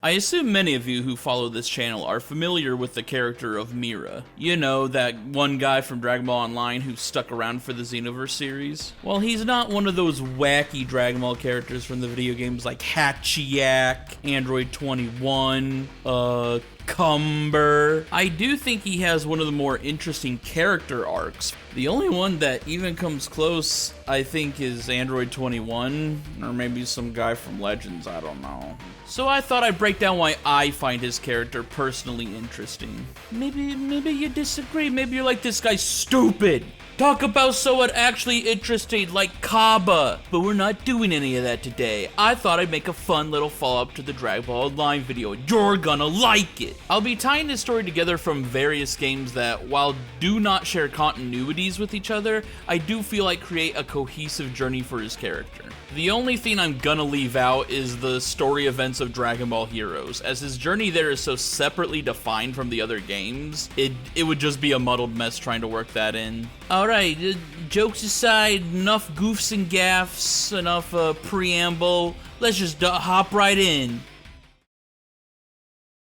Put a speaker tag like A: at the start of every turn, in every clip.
A: I assume many of you who follow this channel are familiar with the character of Mira. You know, that one guy from Dragon Ball Online who stuck around for the Xenoverse series? Well, he's not one of those wacky Dragon Ball characters from the video games like Hachiyak, Android 21, Cumber. I do think he has one of the more interesting character arcs. The only one that even comes close, I think, is Android 21, or maybe some guy from Legends, I don't know. So I thought I'd break down why I find his character personally interesting. Maybe you disagree, maybe you're like, this guy's stupid. Talk about someone actually interesting like Kaba. But we're not doing any of that today. I thought I'd make a fun little follow-up to the Dragon Ball Online video, and you're gonna like it. I'll be tying this story together from various games that, while do not share continuities with each other, I do feel like create a cohesive journey for his character. The only thing I'm gonna leave out is the story events of Dragon Ball Heroes, as his journey there is so separately defined from the other games, it would just be a muddled mess trying to work that in. Alright, jokes aside, enough goofs and gaffs, enough preamble, let's just hop right in.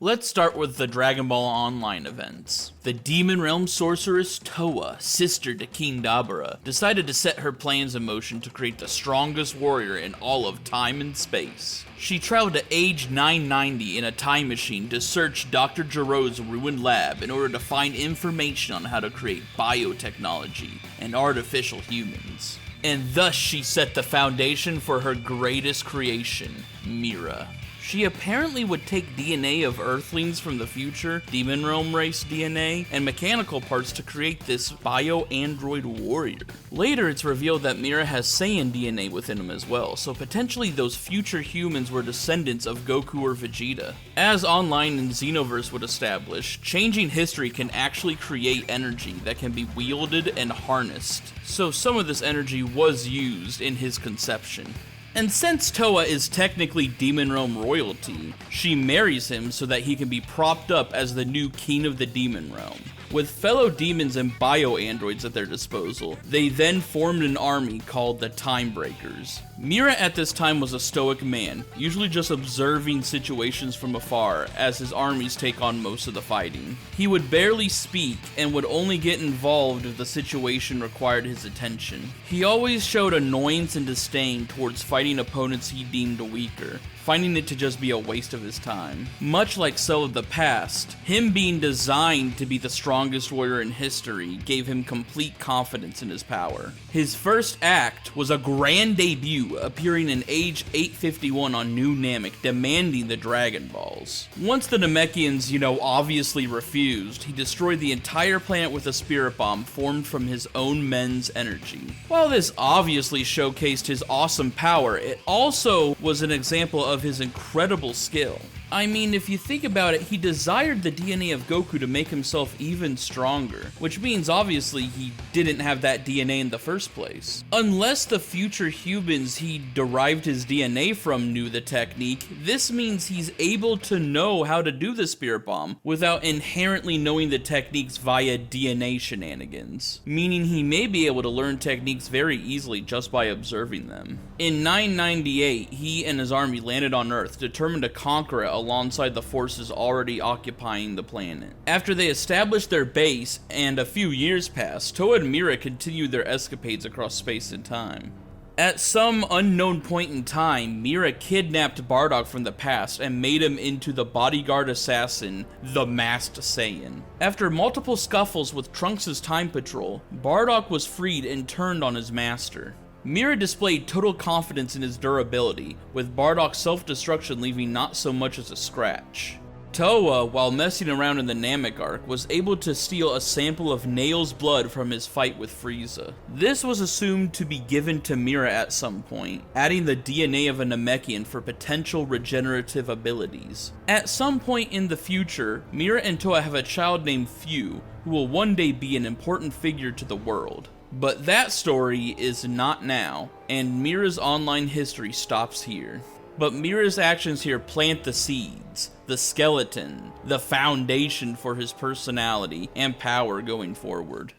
A: Let's start with the Dragon Ball Online events. The Demon Realm sorceress Towa, sister to King Dabura, decided to set her plans in motion to create the strongest warrior in all of time and space. She traveled to age 990 in a time machine to search Dr. Gero's ruined lab in order to find information on how to create biotechnology and artificial humans. And thus she set the foundation for her greatest creation, Mira. She apparently would take DNA of Earthlings from the future, Demon Realm race DNA, and mechanical parts to create this bio-android warrior. Later, it's revealed that Mira has Saiyan DNA within him as well, so potentially those future humans were descendants of Goku or Vegeta. As Online and Xenoverse would establish, changing history can actually create energy that can be wielded and harnessed, so some of this energy was used in his conception. And since Towa is technically Demon Realm royalty, she marries him so that he can be propped up as the new king of the Demon Realm. With fellow demons and bio-androids at their disposal, they then formed an army called the Time Breakers. Mira at this time was a stoic man, usually just observing situations from afar as his armies take on most of the fighting. He would barely speak and would only get involved if the situation required his attention. He always showed annoyance and disdain towards fighting opponents he deemed weaker, finding it to just be a waste of his time. Much like Cell of the Past, him being designed to be the strongest warrior in history gave him complete confidence in his power. His first act was a grand debut, appearing in age 851 on New Namek, demanding the Dragon Balls. Once the Namekians, obviously refused, he destroyed the entire planet with a spirit bomb formed from his own men's energy. While this obviously showcased his awesome power, it also was an example of his incredible skill. I mean, if you think about it, he desired the DNA of Goku to make himself even stronger, which means obviously he didn't have that DNA in the first place. Unless the future humans he derived his DNA from knew the technique, this means he's able to know how to do the spirit bomb without inherently knowing the techniques via DNA shenanigans, meaning he may be able to learn techniques very easily just by observing them. In 998, he and his army landed on Earth, determined to conquer it alongside the forces already occupying the planet. After they established their base and a few years passed, Towa and Mira continued their escapades across space and time. At some unknown point in time, Mira kidnapped Bardock from the past and made him into the bodyguard assassin, the Masked Saiyan. After multiple scuffles with Trunks' time patrol, Bardock was freed and turned on his master. Mira displayed total confidence in his durability, with Bardock's self-destruction leaving not so much as a scratch. Towa, while messing around in the Namek arc, was able to steal a sample of Nail's blood from his fight with Frieza. This was assumed to be given to Mira at some point, adding the DNA of a Namekian for potential regenerative abilities. At some point in the future, Mira and Towa have a child named Fu, who will one day be an important figure to the world. But that story is not now, and Mira's online history stops here. But Mira's actions here plant the seeds, the skeleton, the foundation for his personality and power going forward.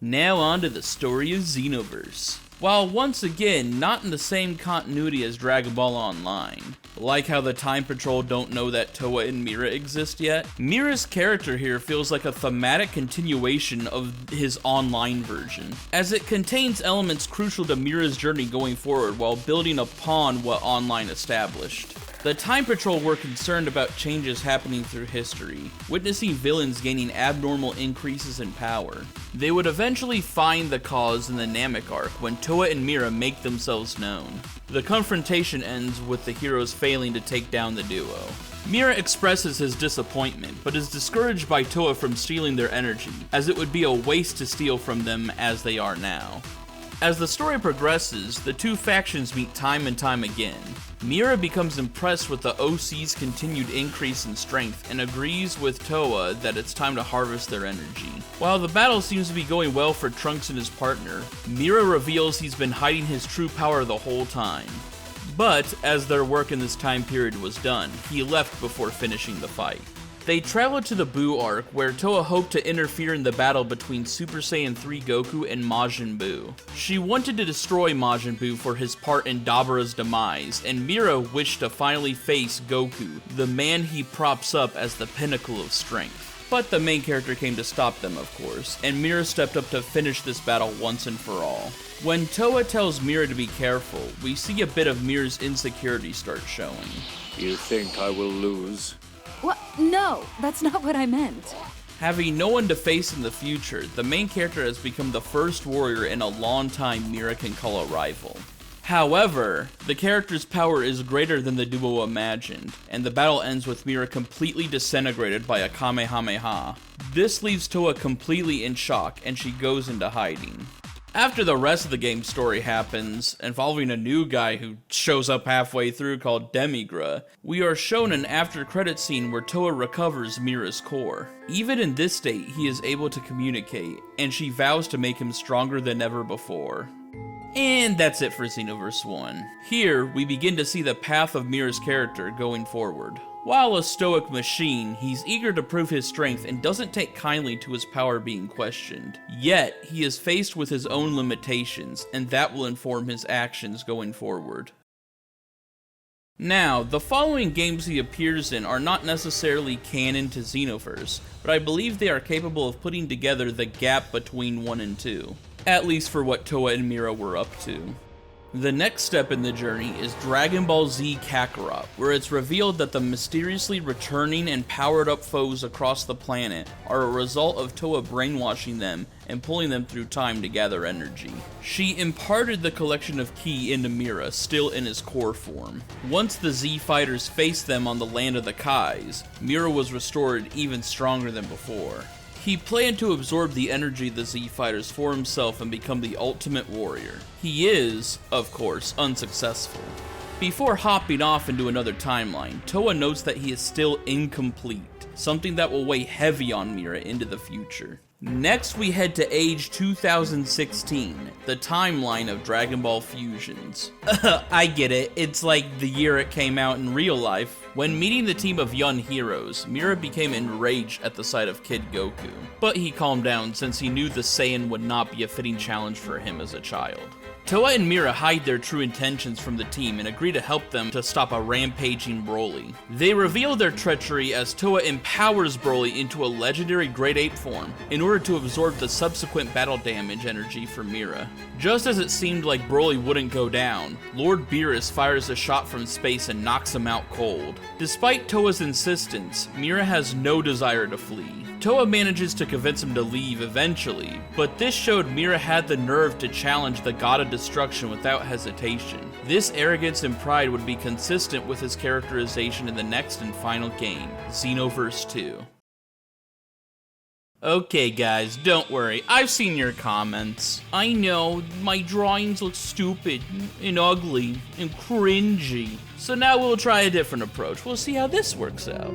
A: Now on to the story of Xenoverse. while once again not in the same continuity as Dragon Ball Online. Like how the Time Patrol don't know that Towa and Mira exist yet, Mira's character here feels like a thematic continuation of his online version, as it contains elements crucial to Mira's journey going forward while building upon what Online established. The Time Patrol were concerned about changes happening through history, witnessing villains gaining abnormal increases in power. They would eventually find the cause in the Namek arc when Towa and Mira make themselves known. The confrontation ends with the heroes failing to take down the duo. Mira expresses his disappointment, but is discouraged by Towa from stealing their energy, as it would be a waste to steal from them as they are now. As the story progresses, the two factions meet time and time again. Mira becomes impressed with the OC's continued increase in strength and agrees with Towa that it's time to harvest their energy. While the battle seems to be going well for Trunks and his partner, Mira reveals he's been hiding his true power the whole time. But, as their work in this time period was done, he left before finishing the fight. They traveled to the Buu arc, where Towa hoped to interfere in the battle between Super Saiyan 3 Goku and Majin Buu. She wanted to destroy Majin Buu for his part in Dabura's demise, and Mira wished to finally face Goku, the man he props up as the pinnacle of strength. But the main character came to stop them, of course, and Mira stepped up to finish this battle once and for all. When Towa tells Mira to be careful, we see a bit of Mira's insecurity start showing.
B: You think I will lose?
C: What? No, that's not what I meant.
A: Having no one to face in the future, the main character has become the first warrior in a long time Mira can call a rival. However, the character's power is greater than the duo imagined, and the battle ends with Mira completely disintegrated by a Kamehameha. This leaves Towa completely in shock, and she goes into hiding. After the rest of the game's story happens, involving a new guy who shows up halfway through called Demigra, we are shown an after-credits scene where Towa recovers Mira's core. Even in this state, he is able to communicate, and she vows to make him stronger than ever before. And that's it for Xenoverse 1. Here, we begin to see the path of Mira's character going forward. While a stoic machine, he's eager to prove his strength and doesn't take kindly to his power being questioned. Yet, he is faced with his own limitations, and that will inform his actions going forward. Now, the following games he appears in are not necessarily canon to Xenoverse, but I believe they are capable of putting together the gap between 1 and 2. At least for what Towa and Mira were up to. The next step in the journey is Dragon Ball Z Kakarot, where it's revealed that the mysteriously returning and powered up foes across the planet are a result of Towa brainwashing them and pulling them through time to gather energy. She imparted the collection of ki into Mira, still in his core form. Once the Z fighters faced them on the land of the Kais, Mira was restored even stronger than before. He planned to absorb the energy of the Z fighters for himself and become the ultimate warrior. He is, of course, unsuccessful. Before hopping off into another timeline, Towa notes that he is still incomplete, something that will weigh heavy on Mira into the future. Next, we head to age 2016, the timeline of Dragon Ball Fusions. I get it, it's like the year it came out in real life. When meeting the team of young heroes, Mira became enraged at the sight of Kid Goku. But he calmed down since he knew the Saiyan would not be a fitting challenge for him as a child. Towa and Mira hide their true intentions from the team and agree to help them to stop a rampaging Broly. They reveal their treachery as Towa empowers Broly into a legendary Great Ape form in order to absorb the subsequent battle damage energy from Mira. Just as it seemed like Broly wouldn't go down, Lord Beerus fires a shot from space and knocks him out cold. Despite Towa's insistence, Mira has no desire to flee. Towa manages to convince him to leave eventually, but this showed Mira had the nerve to challenge the God of Destruction without hesitation. This arrogance and pride would be consistent with his characterization in the next and final game, Xenoverse 2. Okay guys, don't worry, I've seen your comments. I know, my drawings look stupid, and ugly, and cringy. So now we'll try a different approach. We'll see how this works out.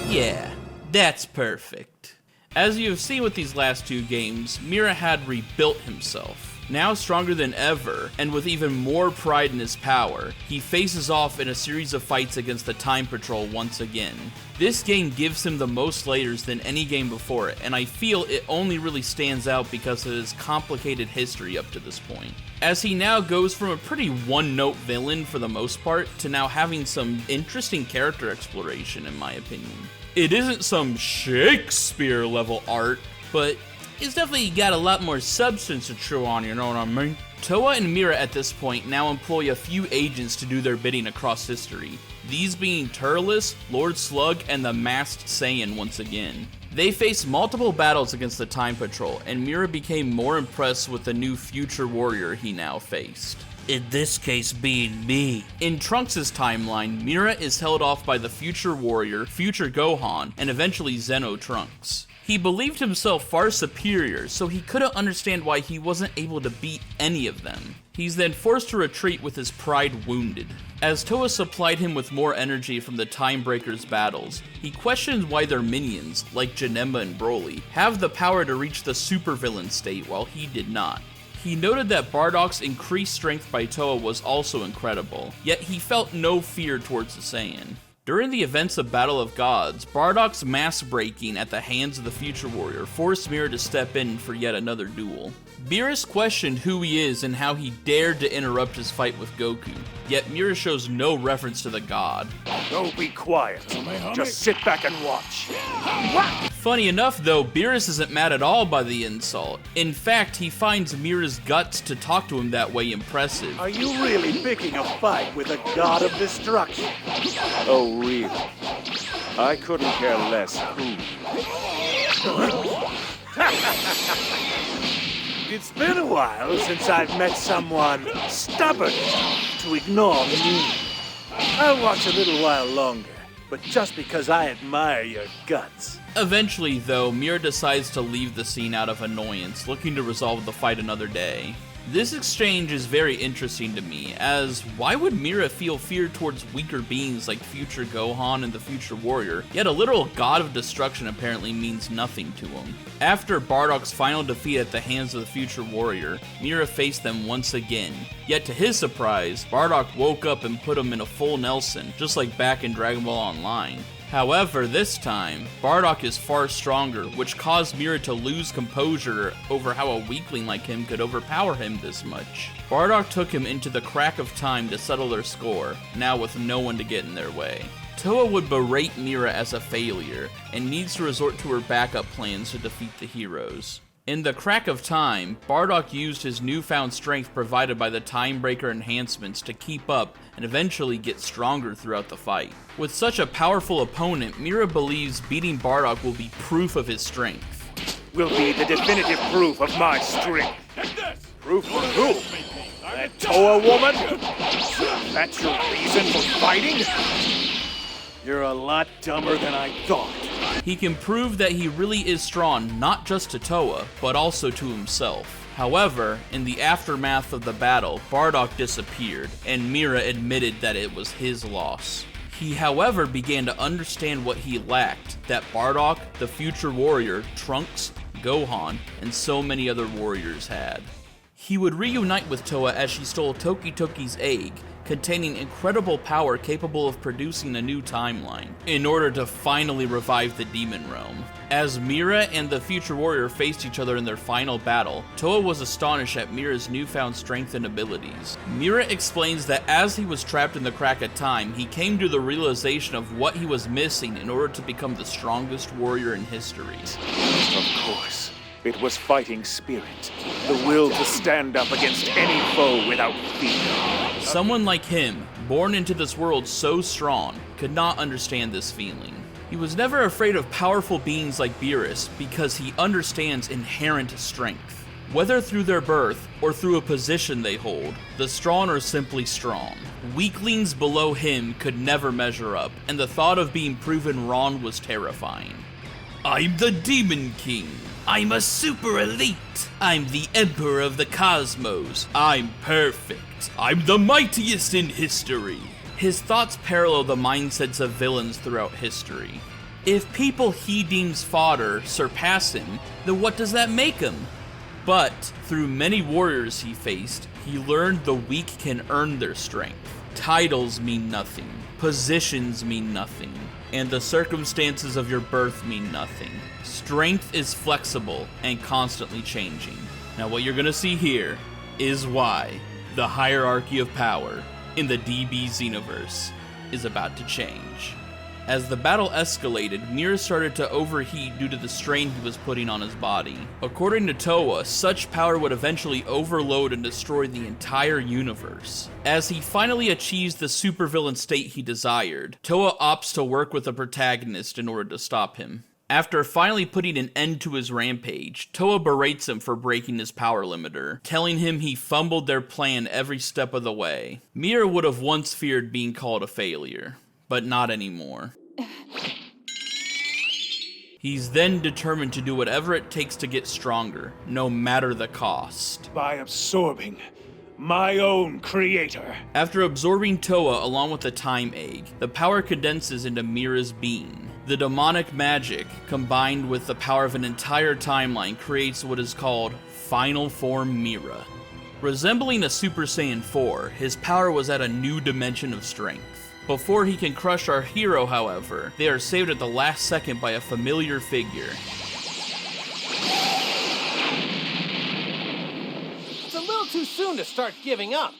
A: Yeah, that's perfect. As you have seen with these last two games, Mira had rebuilt himself. Now stronger than ever, and with even more pride in his power, he faces off in a series of fights against the Time Patrol once again. This game gives him the most layers than any game before it, and I feel it only really stands out because of his complicated history up to this point. As he now goes from a pretty one-note villain for the most part, to now having some interesting character exploration in my opinion. It isn't some Shakespeare-level art, but it's definitely got a lot more substance to chew on, you know what I mean? Towa and Mira at this point now employ a few agents to do their bidding across history, these being Turles, Lord Slug, and the Masked Saiyan once again. They faced multiple battles against the Time Patrol, and Mira became more impressed with the new future warrior he now faced. In this case being me. In Trunks' timeline, Mira is held off by the future warrior, future Gohan, and eventually Zeno Trunks. He believed himself far superior, so he couldn't understand why he wasn't able to beat any of them. He's then forced to retreat with his pride wounded. As Towa supplied him with more energy from the Time Breakers' battles, he questions why their minions, like Janemba and Broly, have the power to reach the supervillain state while he did not. He noted that Bardock's increased strength by Towa was also incredible, yet he felt no fear towards the Saiyan. During the events of Battle of Gods, Bardock's mass breaking at the hands of the Future Warrior forced Mira to step in for yet another duel. Beerus questioned who he is and how he dared to interrupt his fight with Goku, yet Mira shows no reference to the god.
B: Oh, be quiet. Just sit back and watch.
A: Funny enough though, Beerus isn't mad at all by the insult. In fact, he finds Mira's guts to talk to him that way impressive.
D: Are you really picking a fight with a god of destruction?
B: Oh, really? I couldn't care less who.
D: It's been a while since I've met someone stubborn to ignore me. I'll watch a little while longer, but just because I admire your guts.
A: Eventually though, Mira decides to leave the scene out of annoyance, looking to resolve the fight another day. This exchange is very interesting to me, as why would Mira feel fear towards weaker beings like future Gohan and the future warrior, yet a literal god of destruction apparently means nothing to him. After Bardock's final defeat at the hands of the future warrior, Mira faced them once again, yet to his surprise, Bardock woke up and put him in a full Nelson, just like back in Dragon Ball Online. However, this time, Bardock is far stronger, which caused Mira to lose composure over how a weakling like him could overpower him this much. Bardock took him into the crack of time to settle their score, now with no one to get in their way. Towa would berate Mira as a failure, and needs to resort to her backup plans to defeat the heroes. In the crack of time, Bardock used his newfound strength provided by the Time Breaker enhancements to keep up and eventually get stronger throughout the fight. With such a powerful opponent, Mira believes beating Bardock will be proof of his strength.
D: Will be the definitive proof of my strength. Proof for who? That Toa woman? That's your reason for fighting? You're a lot dumber than I thought.
A: He can prove that he really is strong not just to Towa, but also to himself. However, in the aftermath of the battle, Bardock disappeared, and Mira admitted that it was his loss. He, however, began to understand what he lacked, that Bardock, the future warrior, Trunks, Gohan, and so many other warriors had. He would reunite with Towa as she stole Toki Toki's egg, containing incredible power capable of producing a new timeline, in order to finally revive the Demon Realm. As Mira and the future warrior faced each other in their final battle, Towa was astonished at Mira's newfound strength and abilities. Mira explains that as he was trapped in the crack of time, he came to the realization of what he was missing in order to become the strongest warrior in history.
B: Of course. It was fighting spirit. The will to stand up against any foe without fear.
A: Someone like him, born into this world so strong, could not understand this feeling. He was never afraid of powerful beings like Beerus because he understands inherent strength. Whether through their birth or through a position they hold, the strong are simply strong. Weaklings below him could never measure up, and the thought of being proven wrong was terrifying. I'm the Demon King. I'm a super elite. I'm the Emperor of the Cosmos. I'm perfect. I'm the mightiest in history. His thoughts parallel the mindsets of villains throughout history. If people he deems fodder surpass him, then what does that make him? But through many warriors he faced, he learned the weak can earn their strength. Titles mean nothing, positions mean nothing, and the circumstances of your birth mean nothing. Strength is flexible and constantly changing. Now what you're gonna see here is why the hierarchy of power in the DB Xenoverse is about to change. As the battle escalated, Mira started to overheat due to the strain he was putting on his body. According to Towa, such power would eventually overload and destroy the entire universe. As he finally achieves the supervillain state he desired, Towa opts to work with the protagonist in order to stop him. After finally putting an end to his rampage, Towa berates him for breaking his power limiter, telling him he fumbled their plan every step of the way. Mira would have once feared being called a failure, but not anymore. He's then determined to do whatever it takes to get stronger, no matter the cost.
B: By absorbing my own creator.
A: After absorbing Towa along with the time egg, the power condenses into Mira's being. The demonic magic, combined with the power of an entire timeline, creates what is called Final Form Mira. Resembling a Super Saiyan 4, his power was at a new dimension of strength. Before he can crush our hero, however, they are saved at the last second by a familiar figure.
E: It's a little too soon to start giving up.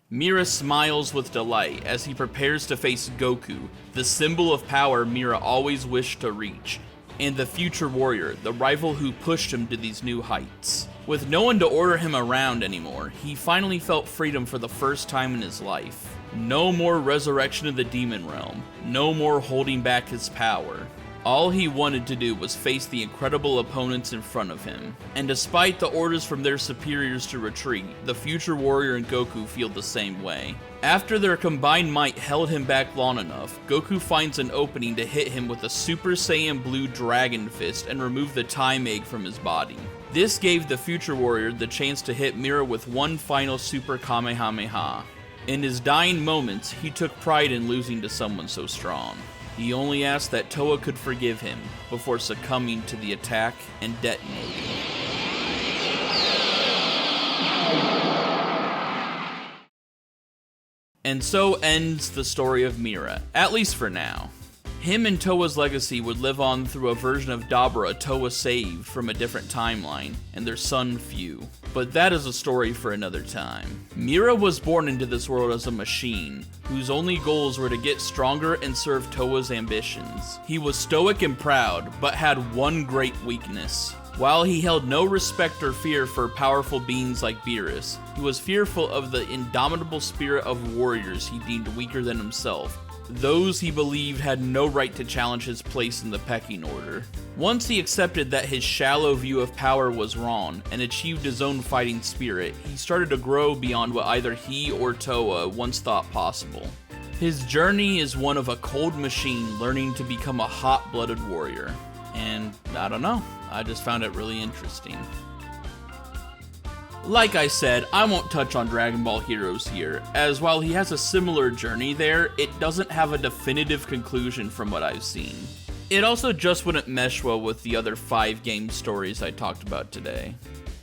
A: Mira smiles with delight as he prepares to face Goku, the symbol of power Mira always wished to reach, and the future warrior, the rival who pushed him to these new heights. With no one to order him around anymore, he finally felt freedom for the first time in his life. No more resurrection of the demon realm, no more holding back his power. All he wanted to do was face the incredible opponents in front of him. And despite the orders from their superiors to retreat, the future warrior and Goku feel the same way. After their combined might held him back long enough, Goku finds an opening to hit him with a Super Saiyan Blue Dragon Fist and remove the time egg from his body. This gave the future warrior the chance to hit Mira with one final Super Kamehameha. In his dying moments, he took pride in losing to someone so strong. He only asked that Towa could forgive him before succumbing to the attack and detonating. And so ends the story of Mira, at least for now. Him and Towa's legacy would live on through a version of Dabura Towa saved from a different timeline, and their son Fu. But that is a story for another time. Mira was born into this world as a machine, whose only goals were to get stronger and serve Towa's ambitions. He was stoic and proud, but had one great weakness. While he held no respect or fear for powerful beings like Beerus, he was fearful of the indomitable spirit of warriors he deemed weaker than himself, those he believed had no right to challenge his place in the pecking order. Once he accepted that his shallow view of power was wrong and achieved his own fighting spirit, he started to grow beyond what either he or Towa once thought possible. His journey is one of a cold machine learning to become a hot-blooded warrior. And I don't know, I just found it really interesting. Like I said, I won't touch on Dragon Ball Heroes here, as while he has a similar journey there, it doesn't have a definitive conclusion from what I've seen. It also just wouldn't mesh well with the other 5 game stories I talked about today.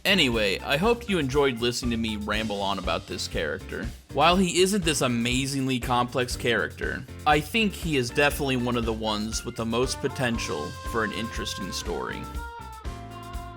A: Anyway, I hope you enjoyed listening to me ramble on about this character. While he isn't this amazingly complex character, I think he is definitely one of the ones with the most potential for an interesting story.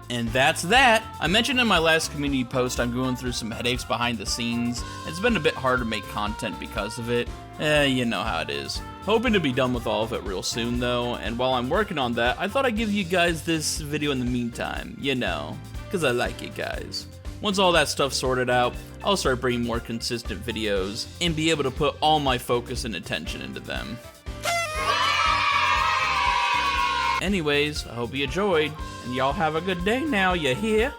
A: And that's that! I mentioned in my last community post I'm going through some headaches behind the scenes. It's been a bit hard to make content because of it. You know how it is. Hoping to be done with all of it real soon though, and while I'm working on that, I thought I'd give you guys this video in the meantime, you know, because I like it guys. Once all that stuff's sorted out, I'll start bringing more consistent videos and be able to put all my focus and attention into them. Anyways, I hope you enjoyed, and y'all have a good day now, you hear?